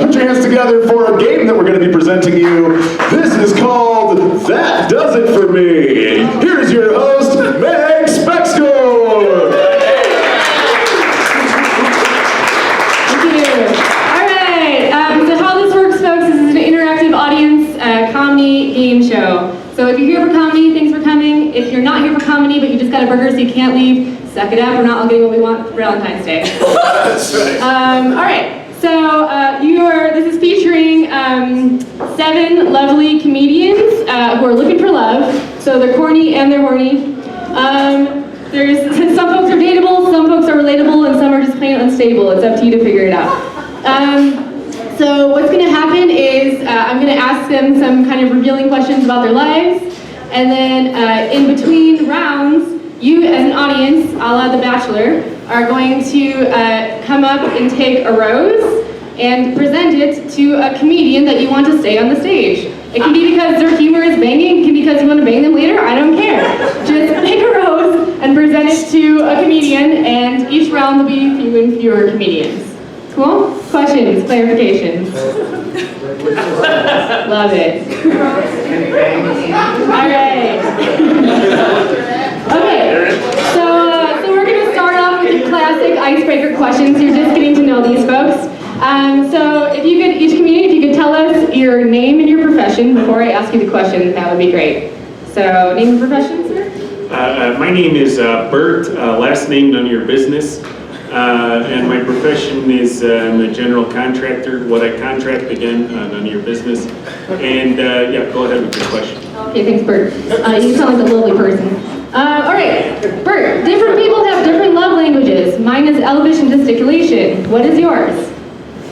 put your hands together for a game that we're going to be presenting you. This is called That Does It For Me. Here's your host, Meg Specksgoor. Thank you. All right, so how this works, folks, is an interactive audience comedy game show. So if you're here for comedy, thanks for coming. If you're not here for comedy, but you just got a burger so you can't leave, suck it up. We're not all getting what we want for Valentine's Day. That's right. All right. So this is featuring 7 lovely comedians who are looking for love. So they're corny and they're horny. Some folks are dateable, some folks are relatable, and some are just plain unstable. It's up to you to figure it out. So what's going to happen is I'm going to ask them some kind of revealing questions about their lives, and then in between rounds, you as an audience, a la The Bachelor, are going to come up and take a rose and present it to a comedian that you want to stay on the stage. It can be because their humor is banging, it can be because you want to bang them later, I don't care. Just pick a rose and present it to a comedian, and each round there'll be fewer and fewer comedians. Cool? Questions, clarifications? Love it. All right. Okay, so we're going to start off with the classic icebreaker questions. You're just getting to know these folks. So if you could, each comedian, if you could tell us your name and your profession before I ask you the question, that would be great. So, name and profession, sir? My name is Bert, last name none of your business. And my profession is I'm a general contractor. What I contract, again, none of your business. And yeah, go ahead with your question. Okay, thanks, Bert. You sound like a lovely person. All right, Bert, different people have different love languages. Mine is elvish and gesticulation. What is yours?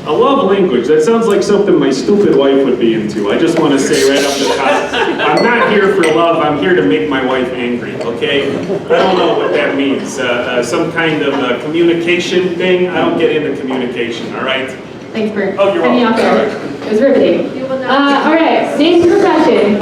A love language, that sounds like something my stupid wife would be into. I just want to say right off the top, I'm not here for love, I'm here to make my wife angry, okay? I don't know what that means. Some kind of communication thing, I don't get into communication, all right? Thanks, Bert. Oh, you're welcome. It was riveting. All right, name and profession.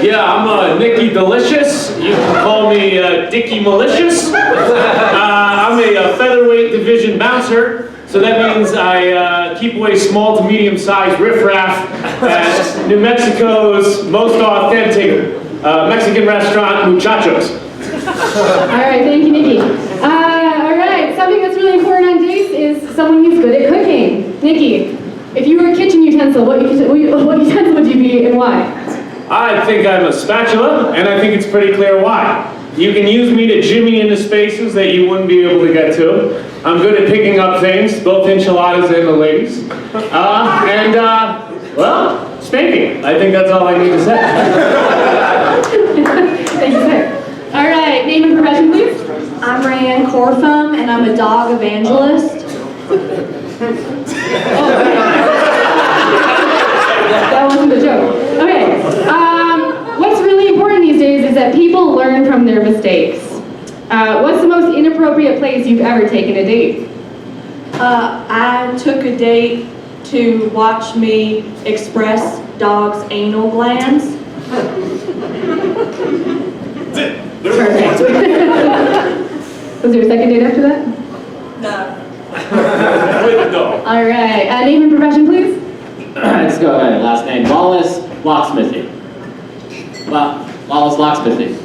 Yeah, I'm Nicky Delicious. You can call me Dicky Malicious. I'm a featherweight division bouncer. So that means I keep away small to medium-sized riffraff at New Mexico's most authentic Mexican restaurant, Muchachos. All right, thank you, Nikki. All right, something that's really important on dates is someone who's good at cooking. Nikki, if you were a kitchen utensil, what utensil would you be and why? I think I'm a spatula, and I think it's pretty clear why. You can use me to jimmy into spaces that you wouldn't be able to get to. I'm good at picking up things, both enchiladas and the ladies. Well, spanking. I think that's all I need to say. Thank you, sir. All right, name and profession, please. I'm Rayanne Cortham, and I'm a dog evangelist. That wasn't a joke. Okay. What's really important these days is that people learn from their mistakes. What's the most inappropriate place you've ever taken a date? I took a date to watch me express dogs' anal glands. Perfect. Was there a second date after that? No. All right. Name and profession, please. Let's go ahead. Last name, Wallace Locksmithy. Wallace Locksmithy.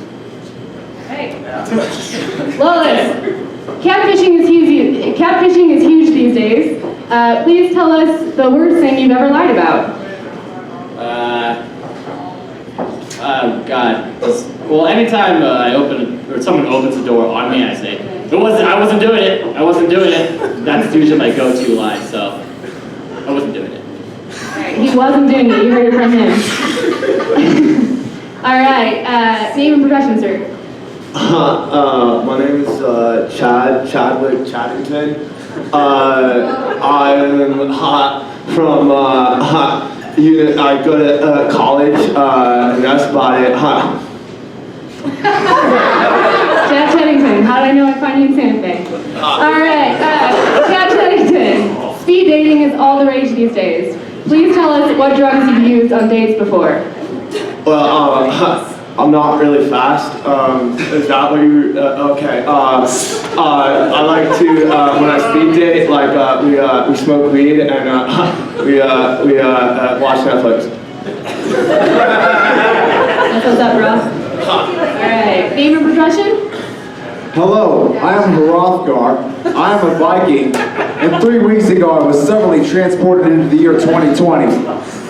Hey. Wallace, catfishing is huge these days. Please tell us the worst thing you've ever lied about. Oh God. Well, anytime someone opens the door on me, I say, I wasn't doing it. That's usually my go-to lie, so I wasn't doing it. He wasn't doing it. You heard it from him. All right. Name and profession, sir. My name is Chadwick Chaddington. I'm from I go to college, and that's about it. Chad Cheddington. How did I know I'd find you in Santa Fe? All right. Chad Cheddington. Speed dating is all the rage these days. Please tell us what drugs you've used on dates before. Well, I'm not really fast. Is that what you? Okay. I like to when I speed date, like we smoke weed and we watch Netflix. That's what's up, bro. Alright, name and profession? Hello, I am Hrothgar. I am a Viking, and 3 weeks ago I was suddenly transported into the year 2020.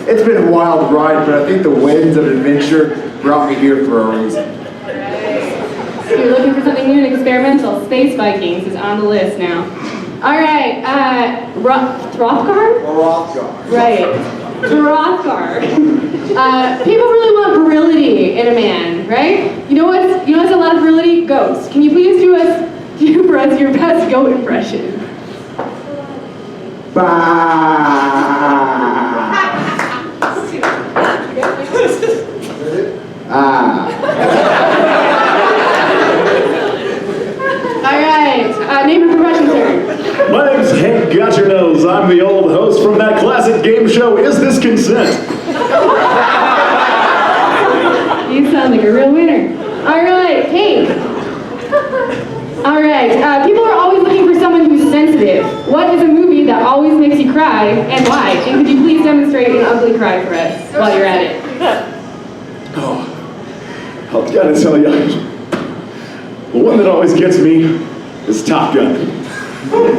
It's been a wild ride, but I think the winds of adventure brought me here for a reason. If you're looking for something new and experimental, Space Vikings is on the list now. Alright, Hrothgar? Hrothgar. Right. Hrothgar. People really want virility in a man, right? You know what's a lot of virility? Goats. Can you please do for us your best goat impression? Alright, name and profession, sir. My name's Hank Got Your Nose. I'm the old host from that classic game show, Is This Consent? You sound like a real winner. Alright, Hank. Alright, people are always looking for someone who's sensitive. What is a movie that always makes you cry, and why? And could you please demonstrate an ugly cry for us while you're at it? Oh, I've got to tell you, the one that always gets me is Top Gun.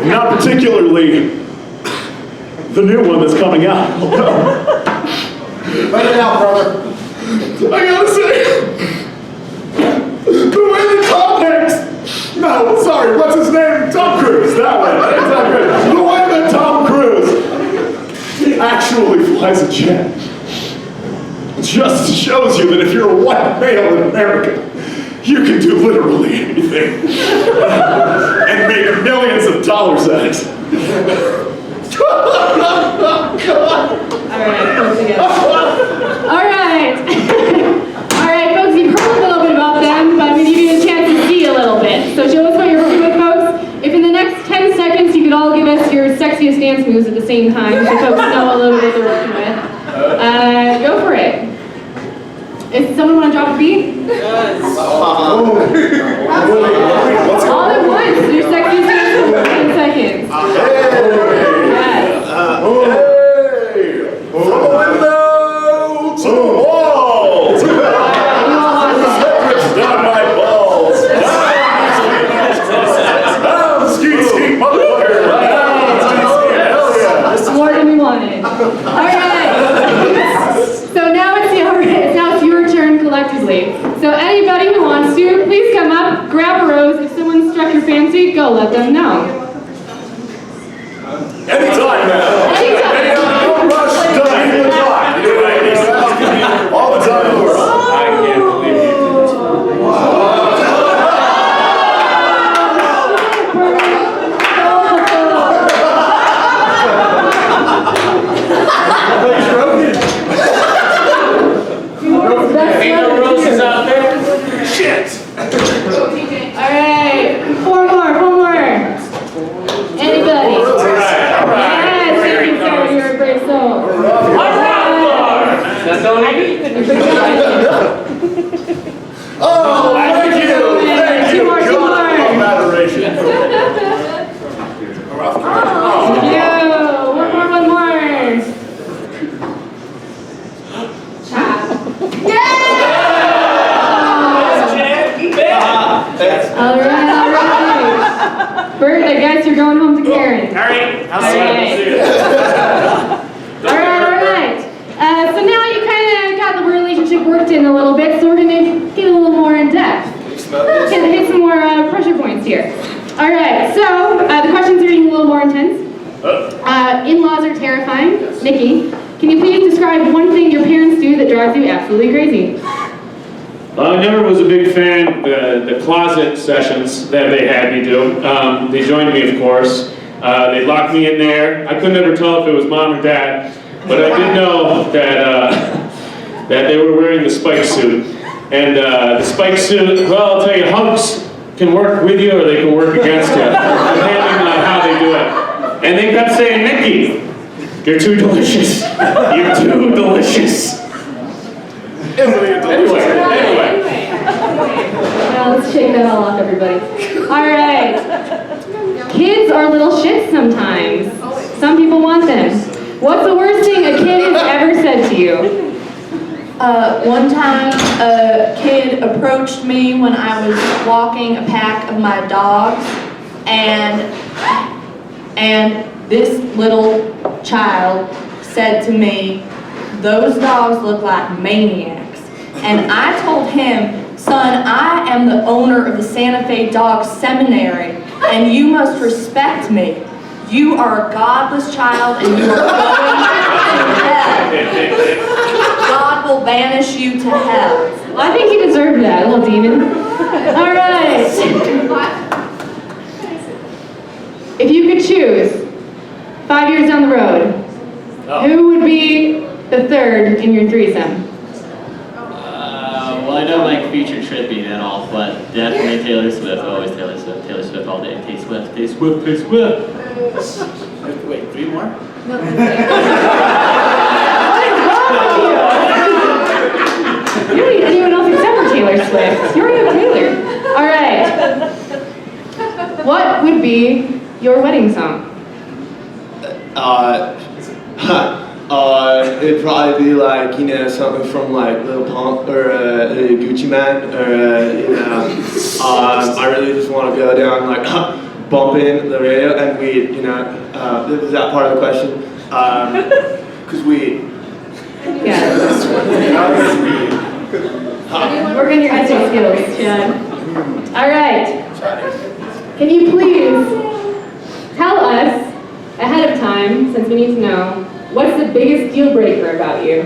Not particularly the new one that's coming out. Let it out, brother. I gotta say, the way that Tom Hanks, no, sorry, what's his name? Tom Cruise, that way. Tom Cruise. The way that Tom Cruise actually flies a jet just shows you that if you're a white male in America, you can do literally anything and make millions of dollars at it. Alright, folks again. Alright. Alright, folks, you've heard a little bit about them, but I'm going to give you a chance to see a little bit. So show us what you're working with, folks. If in the next 10 seconds you could all give us your sexiest dance moves at the same time, so folks know a little bit what they're working with. Go for it. If someone want to drop a beat? All at once, your sexiest dance move for 10 seconds. Yes. From the window to the wall. Down my balls. Down, ski, motherfucker. Hell yeah. This is more than we wanted. Alright. So now it's your turn collectively. So anybody who wants to, please come up, grab a rose. If someone struck your fancy, go let them know. Anytime now. Anytime. No rush, don't even talk. All the time in the world. I can't believe you. Ain't no roses out there. Shit. Alright, four more. Anybody? Yes, thank you, sir. You're a brave soul. That's all I need. Oh, thank you. Thank you. Two more. God of adoration. Thank you. One more. Alright. Bert, I guess you're going home to Karen. Alright, I'll see you. Alright. So now you kind of got the relationship worked in a little bit, so we're going to get a little more in depth. Hit some more pressure points here. Alright, so the questions are getting a little more intense. In-laws are terrifying. Nikki, can you please describe one thing your parents do that drives you absolutely crazy? I never was a big fan of the closet sessions that they had me do. They joined me, of course. They locked me in there. I couldn't ever tell if it was mom or dad, but I did know that they were wearing the spike suit. And the spike suit, well, I'll tell you, hugs can work with you or they can work against you, depending on how they do it. And they kept saying, Nikki, you're too delicious. You're too delicious. Anyway. Let's shake that all off, everybody. All right. Kids are little shits sometimes. Some people want them. What's the worst thing a kid has ever said to you? One time, a kid approached me when I was walking a pack of my dogs, and this little child said to me, "Those dogs look like maniacs." And I told him, "Son, I am the owner of the Santa Fe Dog Seminary, and you must respect me. You are a godless child, and you are going to hell. God will banish you to hell." Well, I think he deserved that, little demon. All right. If you could choose, 5 years down the road, who would be the third in your threesome? Well, I don't like feature tripping at all, but definitely Taylor Swift. Always Taylor Swift. Taylor Swift all day. Tay Swift. Tay Swift. Tay Swift. Wait, 3 more? No. You don't need anyone else except for Taylor Swift. You already have Taylor. All right. What would be your wedding song? It'd probably be like, you know, something from like Lil Pump or Gucci Mane, or I really just want to go down like bumping the radio and weed, you know. Is that part of the question? Cause weed. Yeah. Work on your acting skills, Chad. All right. Can you please tell us ahead of time, since we need to know, what's the biggest deal breaker about you?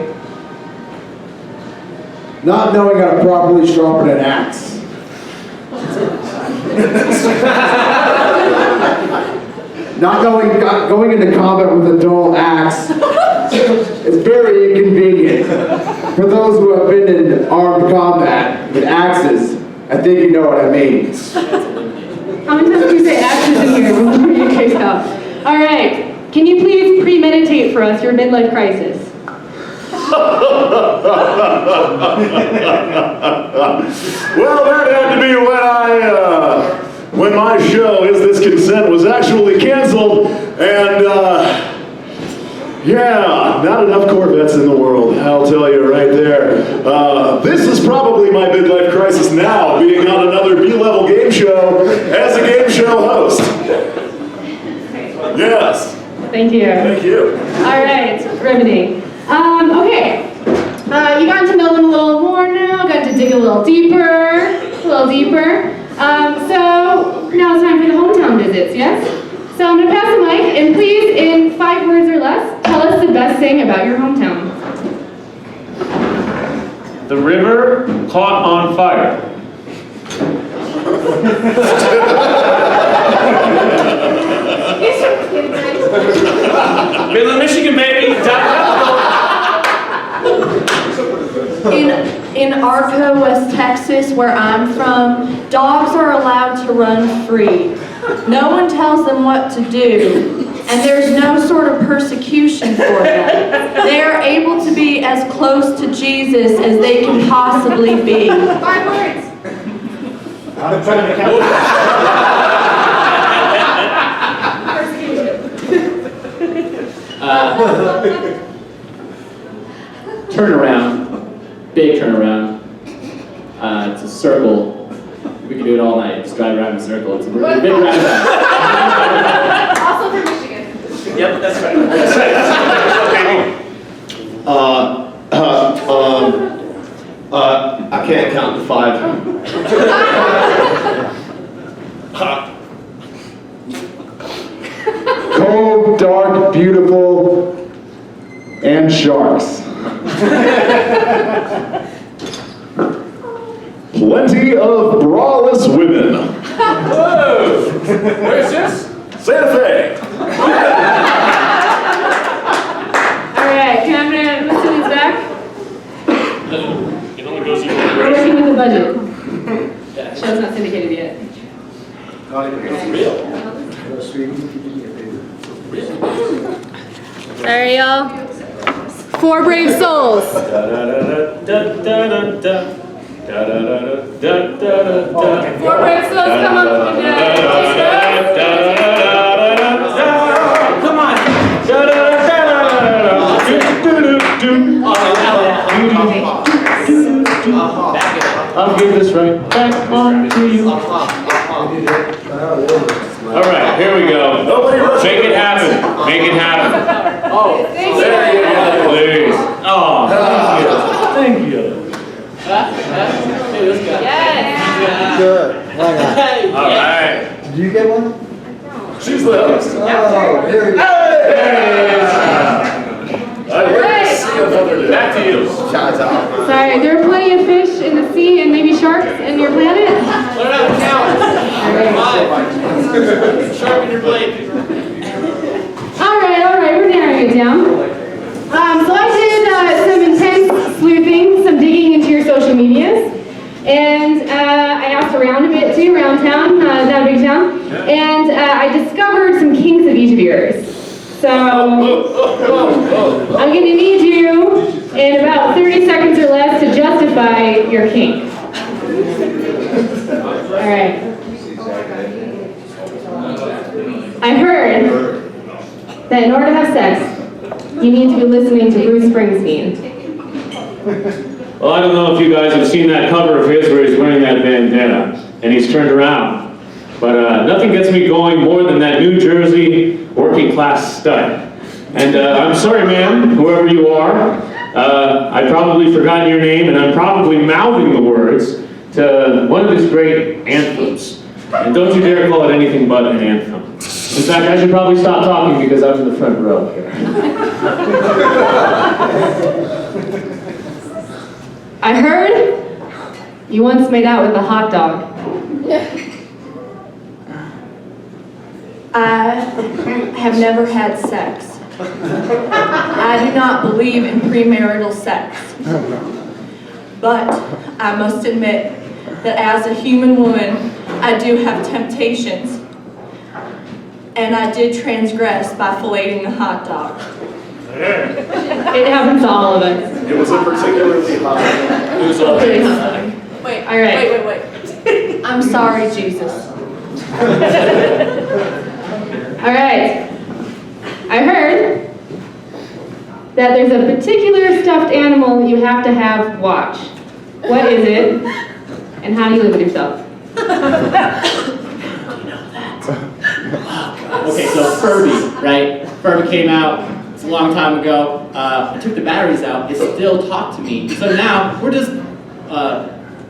Not knowing how to properly sharpen an axe. Not going into combat with a dull axe is very inconvenient. For those who have been in armed combat with axes, I think you know what I mean. How many times did you say axes in here before you case out? All right. Can you please premeditate for us your midlife crisis? Well, that had to be when my show, Is This Consent, was actually canceled, and yeah, not enough Corvettes in the world, I'll tell you right there. This is probably my midlife crisis now, being on another B-level game show as a game show host. Yes. Thank you. Thank you. All right, riveting. Okay, you got to know them a little more now, got to dig a little deeper. So now it's time for the hometown visits, yes? So I'm gonna pass the mic, and please, in 5 words or less, tell us the best thing about your hometown. The river caught on fire. Midland, Michigan, baby. In Arco, West Texas, where I'm from, dogs are allowed to run free. No one tells them what to do, and there's no sort of persecution for them. They are able to be as close to Jesus as they can possibly be. 5 words. I'm trying to count. Turnaround. Big turnaround. It's a circle. We can do it all night. Just drive around in a circle. It's a big roundabout. Also from Michigan. Yep, that's right. That's right. I can't count to 5. Cold, dark, beautiful, and sharks. Plenty of braless women. Whoa! Where's this? Santa Fe. All right, can I have Mr. Lee's back? It only goes We're working with the budget. Show's not syndicated yet. Sorry, y'all. 4 brave souls. Da, da, da, da, da, da, da. Four breaks, those come up and Come on. I'll give this right back on to you. All right, here we go. Make it happen. Make it happen. Oh, there you go. Please. Oh, thank you. Hey, this guy. Yes. Good. Hang on. All right. Did you get one? She's the host. Oh, here we go. Back to you. Shots out. Sorry, there are plenty of fish in the sea and maybe sharks in your planet. Learn how to count. 5. Sharpen your blade. All right, we're narrowing it down. So I did some intense sleuthing, some digging into your social medias, and I asked around a bit too, around town, that big town, and I discovered some kinks of each of yours. So I'm going to need you in about 30 seconds or less to justify your kink. All right. I heard that in order to have sex, you need to be listening to Bruce Springsteen. Well, I don't know if you guys have seen that cover of his where he's wearing that bandana and he's turned around. But nothing gets me going more than that New Jersey working class stud. And I'm sorry, ma'am, whoever you are. I've probably forgotten your name and I'm probably mouthing the words to one of his great anthems. And don't you dare call it anything but an anthem. In fact, I should probably stop talking because I'm in the front row here. I heard you once made out with a hot dog. I have never had sex. I do not believe in premarital sex. But I must admit that as a human woman, I do have temptations. And I did transgress by filleting a hot dog. It happens to all of us. It was a particularly hot. It was all right. Wait, All right. wait. I'm sorry, Jesus. All right. I heard that there's a particular stuffed animal you have to have watch. What is it? And how do you live with yourself? Okay, so Furby, right? Furby came out, it's a long time ago. I took the batteries out, it still talked to me. So now, we're just,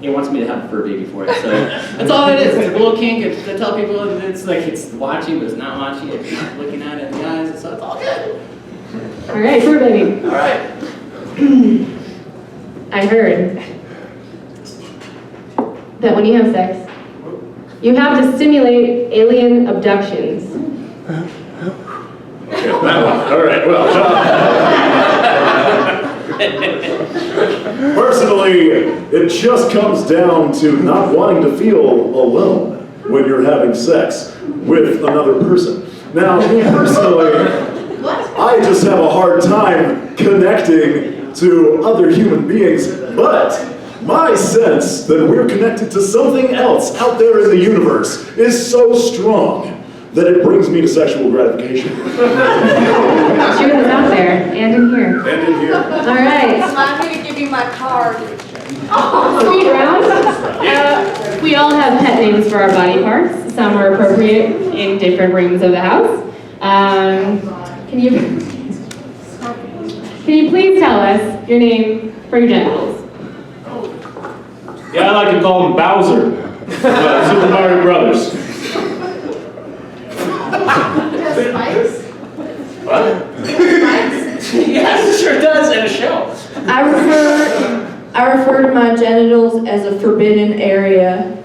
it wants me to have a Furby before it, so that's all it is. It's a little kink, I tell people it's like it's watching, but it's not watching, it's not looking at it in the eyes, so it's all good. All right, fur baby. All right. I heard that when you have sex, you have to simulate alien abductions. Okay, that one. All right, well. Personally, it just comes down to not wanting to feel alone when you're having sex with another person. Now, personally, I just have a hard time connecting to other human beings, but my sense that we're connected to something else out there in the universe is so strong that it brings me to sexual gratification. Shoot us out there and in here. And in here. All right. Allow me to give you my card. Speed round. We all have pet names for our body parts. Some are appropriate in different rooms of the house. Can you please tell us your name for your genitals? Yeah, I like to call him Bowser. Super Mario Brothers. What? Yes, it sure does in a show. I refer to my genitals as a forbidden area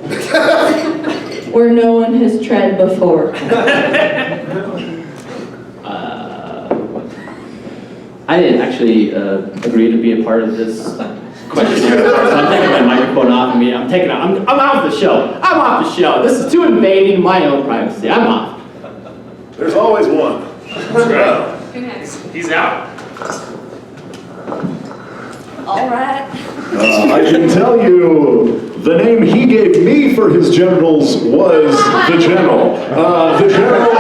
where no one has tread before. I didn't actually agree to be a part of this questionnaire. So I'm taking my microphone off of me. I'm off the show. I'm off the show. This is too invading my own privacy. I'm off. There's always one. Let's go. He's out. All right. I can tell you the name he gave me for his genitals was the General. The General,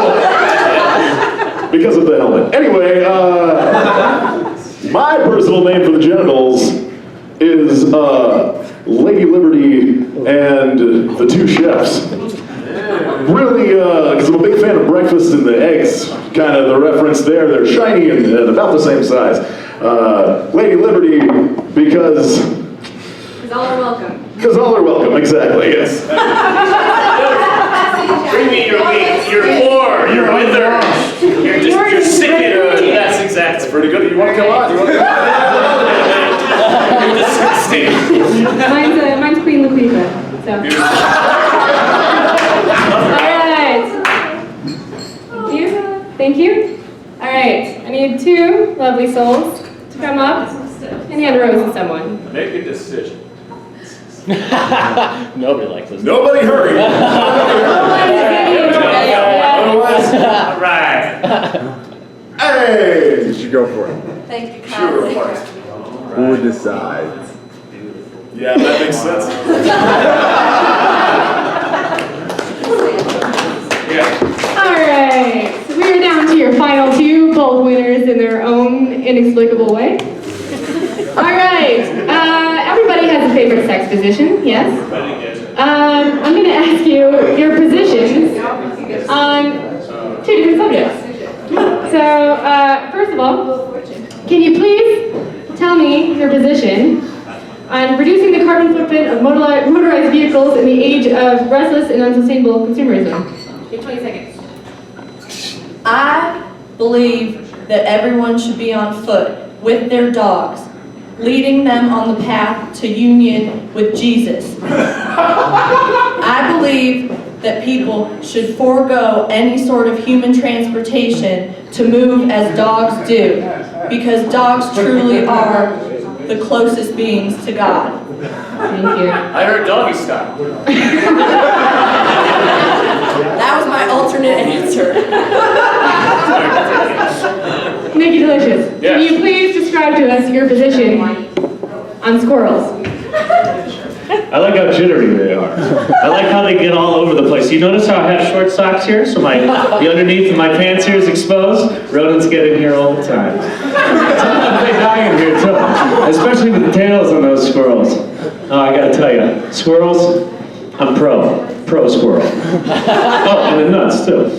because of the helmet. Anyway, my personal name for the genitals is Lady Liberty and the Two Chefs. Really, because I'm a big fan of breakfast and the eggs, kind of the reference there. They're shiny and about the same size. Lady Liberty, because all are welcome. Because all are welcome, exactly, yes. Bring me your wheat, your poor, your withered. You're sick and yes, exactly. That's pretty good. You want to come on? You're disgusting. Mine's Queen Laquifa. So. All right. Thank you. All right. I need two lovely souls to come up and hand a rose to someone. Make a decision. Nobody likes this. Nobody hurry. All right. Hey! You should go for it. Thank you kindly. Who would decide? Yeah, that makes sense. All right. So we are down to your final two, both winners in their own inexplicable way. All right. Everybody has a favorite sex position, yes? I'm going to ask you your positions on two different subjects. So, first of all, can you please tell me your position on reducing the carbon footprint of motorized vehicles in the age of restless and unsustainable consumerism? You have 20 seconds. I believe that everyone should be on foot with their dogs, leading them on the path to union with Jesus. I believe that people should forego any sort of human transportation to move as dogs do, because dogs truly are the closest beings to God. Thank you. I heard doggy style. That was my alternate answer. Nikki Delicious, can you please describe to us your position on squirrels? I like how jittery they are. I like how they get all over the place. You notice how I have short socks here? So the underneath of my pants here is exposed. Rodents get in here all the time. Sometimes they die in here too. Especially with the tails on those squirrels. Oh, I gotta tell you, squirrels, I'm pro squirrel. Oh, and the nuts too.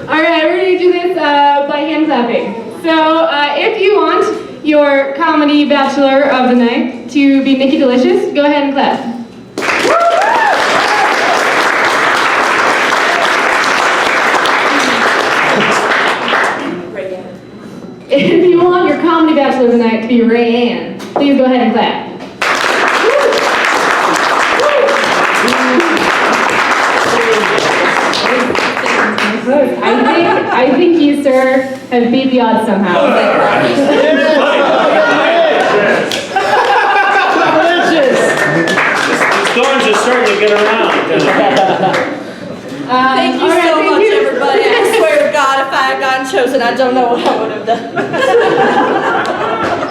All right, we're going to do this by hand clapping. So if you want your comedy bachelor of the night to be Nikki Delicious, go ahead and clap. If you want your comedy bachelor of the night to be Ray Ann, please go ahead and clap. I think you, sir, have beat the odds somehow. Storms are starting to get around. Thank you so much, everybody. I swear to God, if I had gotten chosen, I don't know what I would have done.